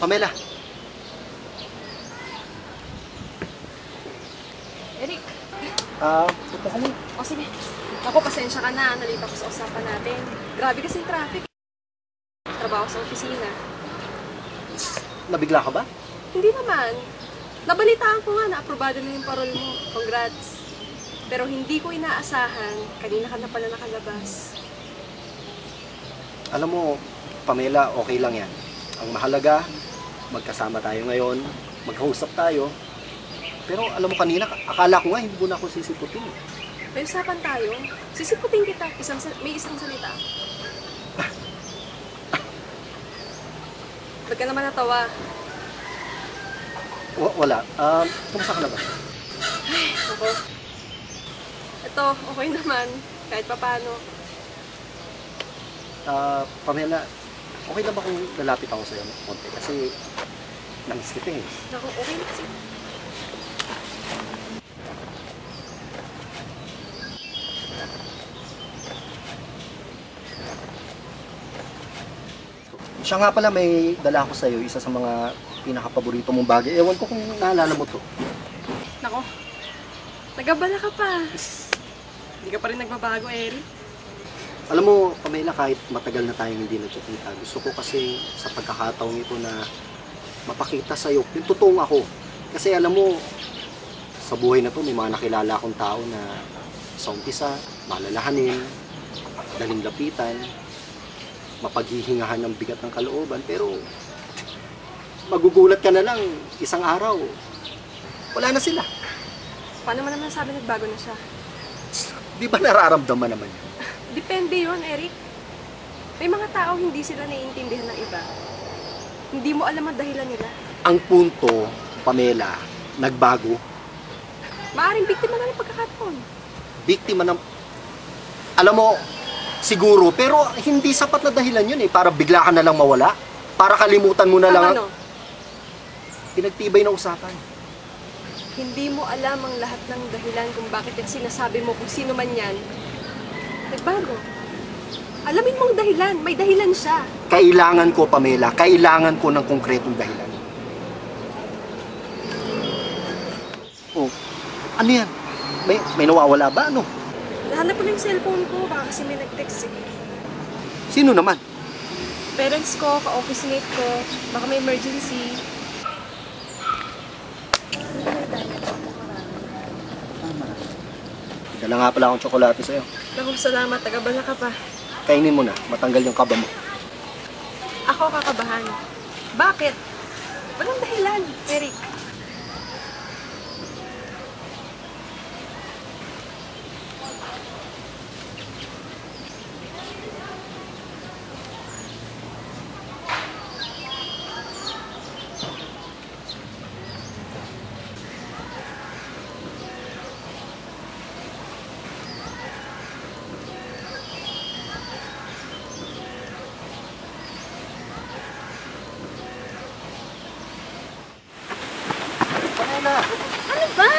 Pamela. Eric. Punta ka na. O sige. Ako, pasensya ka na. Nalita ko sa usapan natin. Grabe kasi yung traffic. Trabaho sa opisina. Nabigla ka ba? Hindi naman. Nabalitaan ko nga na aprobado na yung parol mo. Congrats. Pero hindi ko inaasahan. Kanina ka na pala nakalabas. Alam mo, Pamela, okay lang yan. Ang mahalaga, magkasama tayo ngayon, magkausap tayo. Pero alam mo kanina, akala ko nga hindi mo na ako sisiputin. May usapan tayo. Sisiputin kita. May isang salita. Ba't ka naman natawa? Wala. Kumusta ka na ba? Ay, ako. Ito, okay naman. Kahit papaano. Pamela, okay na ba kung lalapit ako sa'yo ng konti? Kasi nangis kita eh. Naku, okay na kasi. Siya nga pala, may dala ko sa'yo, isa sa mga pinaka-paborito mong bagay. Ewan ko kung naalala mo to. Nako, nagabala ka pa. Hindi ka pa rin nagbabago, Eric. Alam mo, Pamela, kahit matagal na tayong hindi nagkikita, gusto ko kasi sa pagkakataong ito na mapakita sa'yo yung totoong ako. Kasi alam mo, sa buhay na to, may mga nakilala akong tao na sa umpisa, malalahanin, daling lapitan, mapaghihingahan ng bigat ng kalooban, pero magugulat ka na lang, isang araw, wala na sila. Paano mo naman sabi nagbago na siya? Di ba nararamdaman naman yun? Depende yun, Eric. May mga tao hindi sila naiintindihan ng iba. Hindi mo alam ang dahilan nila. Ang punto, Pamela, nagbago. Maaring biktima na ng pagkakataon. Biktima ng... Alam mo, siguro, pero hindi sapat na dahilan yun eh, para bigla ka na lang mawala. Para kalimutan mo na lang... Ano? Pinagtibay na usapan. Hindi mo alam ang lahat ng dahilan kung bakit yung sinasabi mo kung sino man yan. Nagbago. Alamin mo ang dahilan. May dahilan siya. Kailangan ko, Pamela, kailangan ko ng konkretong dahilan. Oh, ano yan? May nawawala ba? Ano? Nahanap ko na yung cellphone ko. Baka kasi may nag-text eh. Sino naman? Parents ko, ka-office mate ko. Baka may emergency. Dala nga pala akong tsokolate sa'yo. Naku, salamat. Tagabala ka pa. Kainin mo na, matanggal yung kaba mo. Ako kakabahan. Bakit? Walang dahilan, Eric. Pamela, Ano ba?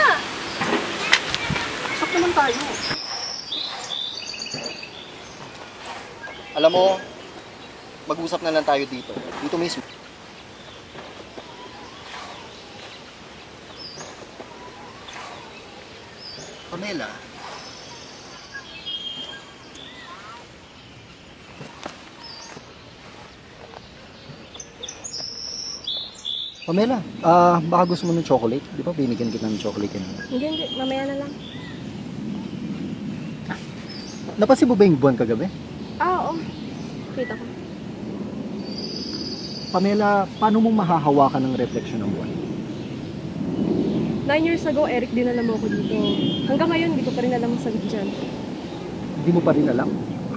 usap naman tayo. Alam mo, mag-usap na lang tayo dito. Dito mismo. Pamela. Pamela, baka gusto mo ng chocolate? Di ba binigyan kita ng chocolate kanina? Hindi. Mamaya na lang. Napasi mo ba yung buwan kagabi? Oo. Kita ko. Pamela, paano mo mahahawakan ng refleksyon ng buwan? 9 years ago, Eric, dinala mo ako dito. Hanggang ngayon, hindi ko pa rin alam ang sagot dyan. Hindi mo pa rin alam?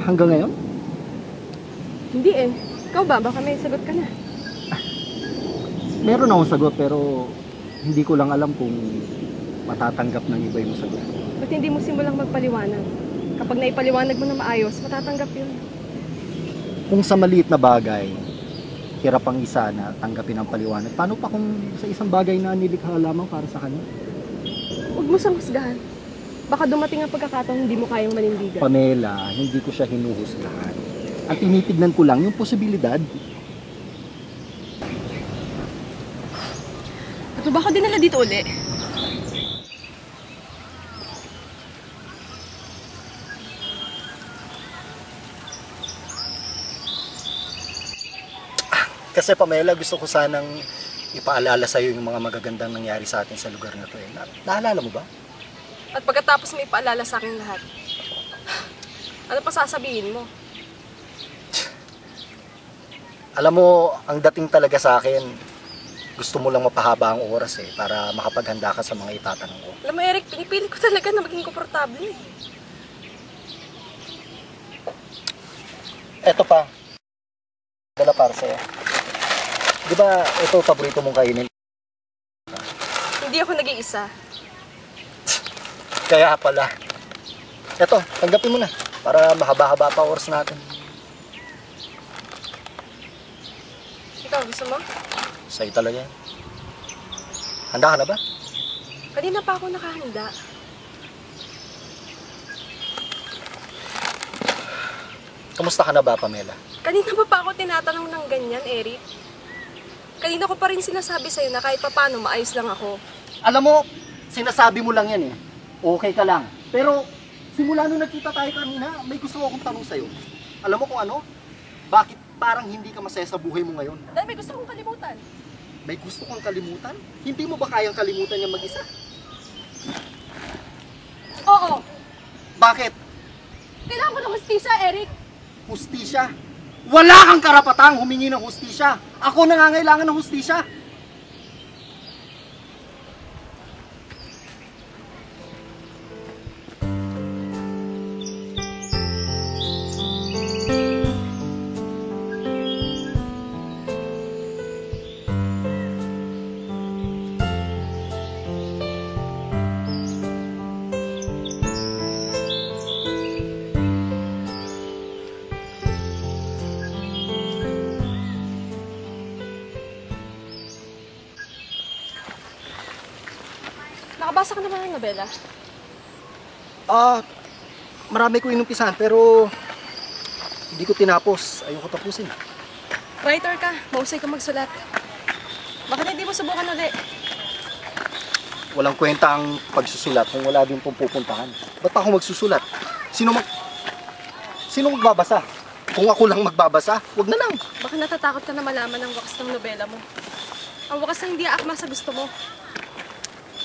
Hanggang ngayon? Hindi eh. Ikaw ba? Baka may sagot ka na. Meron akong sagot pero hindi ko lang alam kung matatanggap ng iba yung sagot. Ba't hindi mo simulang magpaliwanag? Kapag naipaliwanag mo na maayos, matatanggap yun. Kung sa maliit na bagay, hirap ang isa na tanggapin ang paliwanag. Paano pa kung sa isang bagay na nilikha lamang para sa kanya? Huwag mo siyang husgahan. Baka dumating ang pagkakataon hindi mo kayang manindigan. Pamela, hindi ko siya hinuhusgahan. Ang tinitignan ko lang yung posibilidad. Ano ba ako dinala dito uli? Kasi Pamela, gusto ko sanang ipaalala sa'yo yung mga magagandang nangyari sa atin sa lugar na to eh. Naalala mo ba? At pagkatapos may paalala sa akin lahat, ano pa sasabihin mo? Alam mo, ang dating talaga sa akin, gusto mo lang mapahaba ang oras eh, para makapaghanda ka sa mga itatanong ko. Alam mo, Eric, pinipilit ko talaga na maging komportable. Eto pa, dala para sa'yo. Di ba ito paborito mong kainin? Hindi ako nag-iisa. Kaya pala. Eto, tanggapin mo na, para mahaba-haba pa oras natin. Ikaw, gusto mo? Sa'yo talaga yan. Handa ka na ba? Kanina pa ako nakahanda. Kamusta ka na ba, Pamela? Kanina pa ako tinatanong ng ganyan, Eric. Kanina ko pa rin sinasabi sa'yo na kahit papano maayos lang ako. Alam mo, sinasabi mo lang yan eh. Okay ka lang. Pero, simula nung nagkita tayo kanina, may gusto akong tanong sa'yo. Alam mo kung ano? Bakit parang hindi ka masaya sa buhay mo ngayon? Dahil may gusto kong kalimutan. May gusto kang kalimutan? Hindi mo ba kayang kalimutan niya mag-isa? Oo. Bakit? Kailangan ko ng hustisya, Eric. Hustisya? Wala kang karapatang humingi ng hustisya. Ako nangangailangan ng hustisya. Nakabasa ka naman ng nobela? Marami ko inumpisahan pero hindi ko tinapos. Ayoko tapusin. Writer ka, mahusay ka magsulat. Bakit hindi mo subukan ulit? Walang kwenta ang pagsusulat kung wala din pong pupuntahan. Ba't pa ako magsusulat? Sino magbabasa? Kung ako lang magbabasa, wag na lang. Baka natatakot ka na malaman ang wakas ng nobela mo. Ang wakas na hindi aakma sa gusto mo.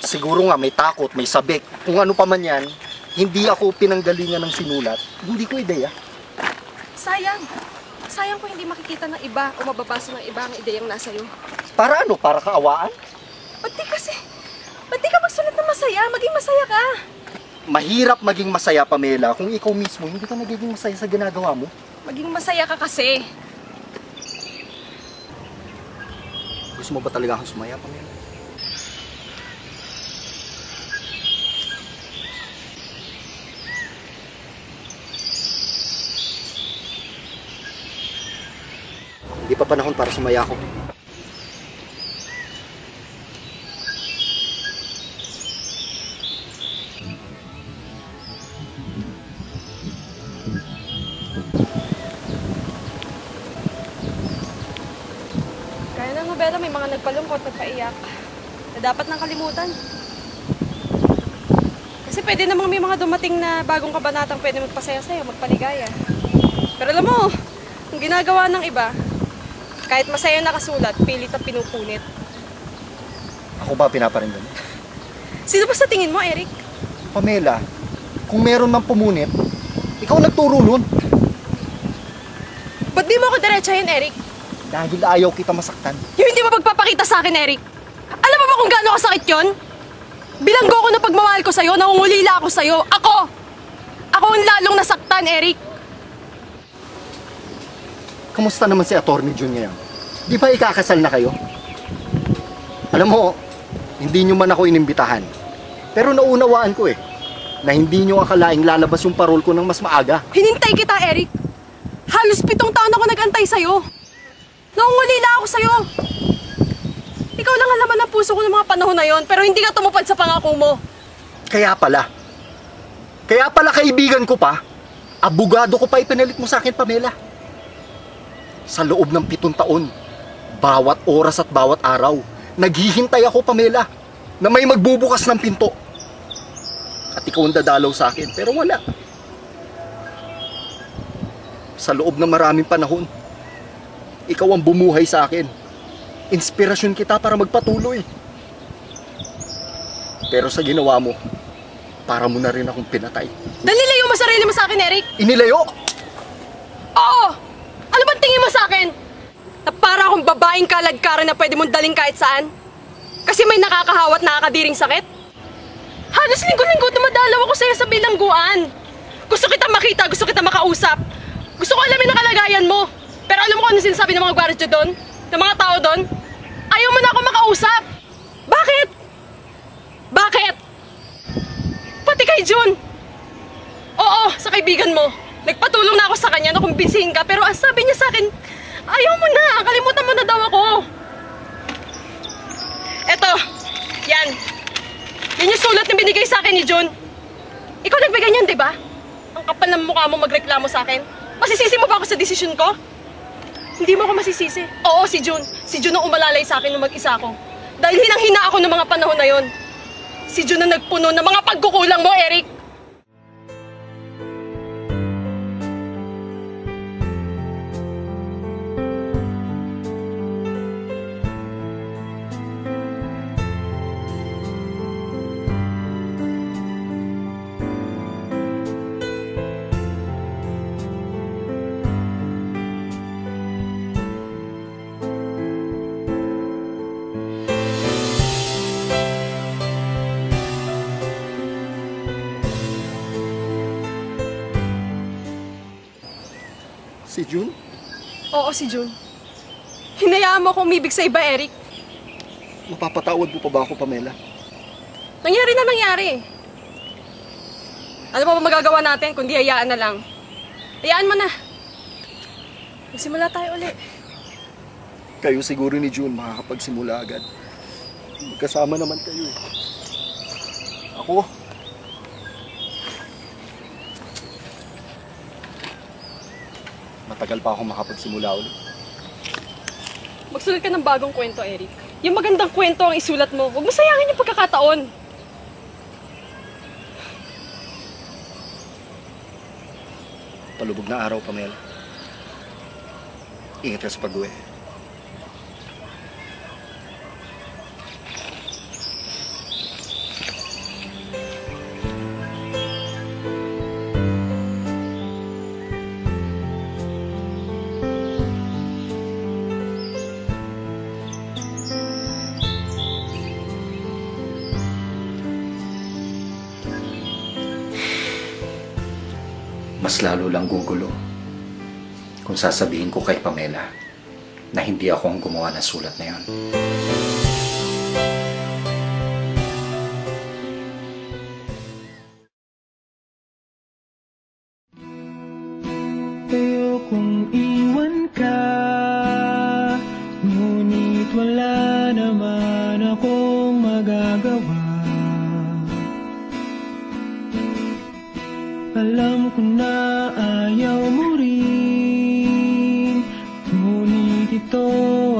Siguro nga may takot, may sabik. Kung ano pa man yan, hindi ako pinanggalingan ng sinulat. Hindi ko ideya. Sayang. Sayang kung hindi makikita ng iba o mababasa ng iba ang ideyang nasa iyo. Para ano? Para kaawaan? Ba't di ka magsulat na masaya? Maging masaya ka. Mahirap maging masaya, Pamela, kung ikaw mismo hindi ka nagiging masaya sa ginagawa mo. Maging masaya ka kasi. Gusto mo ba talaga akong sumaya, Pamela? Hindi pa panahon para sumaya ako. Kaya ng nobela may mga nagpalungkot, nagpaiyak na dapat nang kalimutan. Kasi pwede namang may mga dumating na bagong kabanatang pwede magpasaya sa'yo, magpaligaya. Pero alam mo, ang ginagawa ng iba, kahit masaya nakasulat, pilit ang pinupunit. Ako ba pinaparindan? Sino ba sa tingin mo, Eric? Pamela, kung meron mang pumunit, ikaw nagturo nun. Ba't di mo ako diretsahin, Eric? Dahil ayaw kita masaktan. Yung hindi mo pagpapakita sa akin, Eric. Alam mo ba kung gaano kasakit yun? Bilanggo ko na pagmamahal ko sa'yo, nangungulila ako sa'yo. Ako! Ako ang lalong nasaktan, Eric. Kamusta naman si Atty. Jun ngayon? Di ba ikakasal na kayo? Alam mo, hindi nyo man ako inimbitahan. Pero naunawaan ko na hindi nyo akalaing lalabas yung parol ko ng mas maaga. Hinintay kita, Eric. Halos 7 taon ako nag-antay sa'yo. Nangungulila ako sa'yo. Ikaw lang ang laman ng puso ko ng mga panahon na yon, pero hindi ka tumupad sa pangako mo. Kaya pala kaibigan ko pa, abogado ko pa ipinalit mo sa akin, Pamela. Sa loob ng 7 taon, bawat oras at bawat araw, Naghihintay ako, Pamela, na may magbubukas ng pinto. At ikaw ang dadalaw sa akin, pero wala. Sa loob ng maraming panahon, ikaw ang bumuhay sa akin. Inspirasyon kita para magpatuloy. Pero sa ginawa mo, para mo na rin akong pinatay. Dalilayo mo sarili mo sa akin, Eric! Inilayo? Oo! Ano bang tingin mo sa akin? Na para akong babaeng kalagkaran na pwede mong daling kahit saan? Kasi may nakakahawa at nakakadiring sakit? Halos linggo-linggo dumadalaw ako sa'yo sa bilangguan. Gusto kita makita, gusto kita makausap. Gusto ko alamin ang kalagayan mo. Pero alam mo kung ano sinasabi ng mga gwardiya doon? Ng mga tao doon? Ayaw mo na ako makausap. Bakit? Bakit? Pati kay Jun. Oo, sa kaibigan mo. Nagpatulong na ako sa kanya na kumbinsihin ka, pero ang sabi niya sa akin, ayaw mo na, kalimutan mo na daw ako. Eto, yan. Yan yung sulat na binigay sa akin ni Jun. Ikaw nagbigay niyan, di ba? Ang kapal ng mukha mo magreklamo sa akin. Masisisi mo ba ako sa desisyon ko? Hindi mo ako masisisi. Oo, si Jun. Si Jun ang umalalay sa akin nung mag-isa ako. Dahil hinang-hina ako ng mga panahon na yon. Si Jun ang nagpuno ng mga pagkukulang mo, Eric. Si Jun? Oo, si Jun. Hinayaan mo akong umibig sa iba, Eric. Mapapatawad mo pa ba ako, Pamela? Nangyari na nangyari. Ano pa ba magagawa natin kundi hayaan na lang? Hayaan mo na. Magsimula tayo uli. Kayo siguro ni Jun makakapagsimula agad. Magkasama naman kayo eh. Ako, matagal pa ako makapagsimula ulit. Magsulat ka ng bagong kwento, Eric. Yung magandang kwento ang isulat mo. Huwag mo sayangin yung pagkakataon. Palubog na araw, Pamela. Ingat ka sa pag-uwi. Mas lalo lang gugulo kung sasabihin ko kay Pamela na hindi ako ang gumawa ng sulat na yon. Ayokong iwan ka, ngunit wala naman akong magagawa. Alam ko na ayaw mo rin, ngunit ito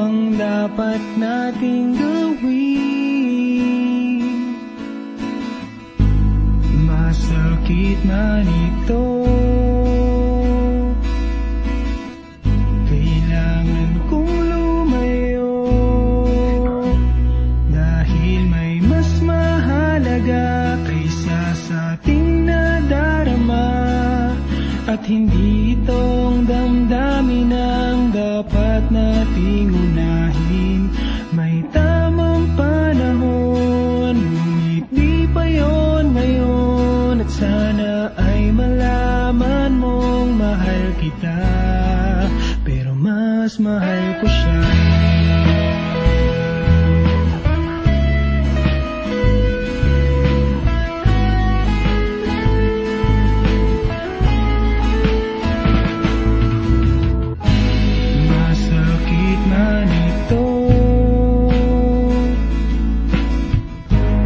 ang dapat nating gawin. Masakit man ito, kailangan kong lumayo, dahil may mas mahalaga kaysa sa ating nadarama. At hindi itong damdamin ang dapat nating unahin. May tamang panahon, ngunit di pa yon ngayon. At sana ay malaman mong mahal kita, pero mas mahal ko siya. Masakit man ito,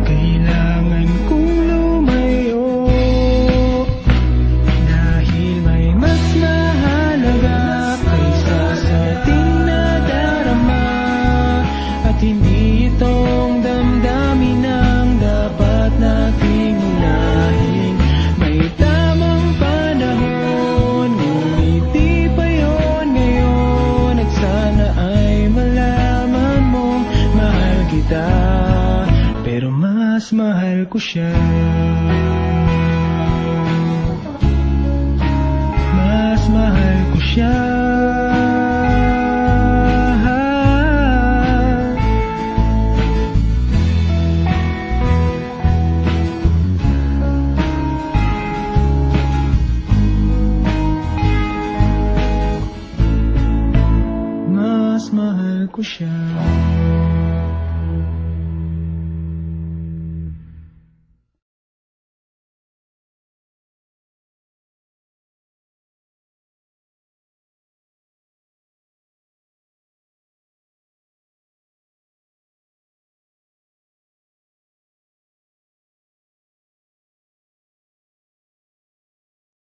kailangan kong lumayo, dahil may mas mahalaga kaysa sa ating nadarama. mas mahal ko siya. Mas mahal ko siya. Mas mahal ko siya.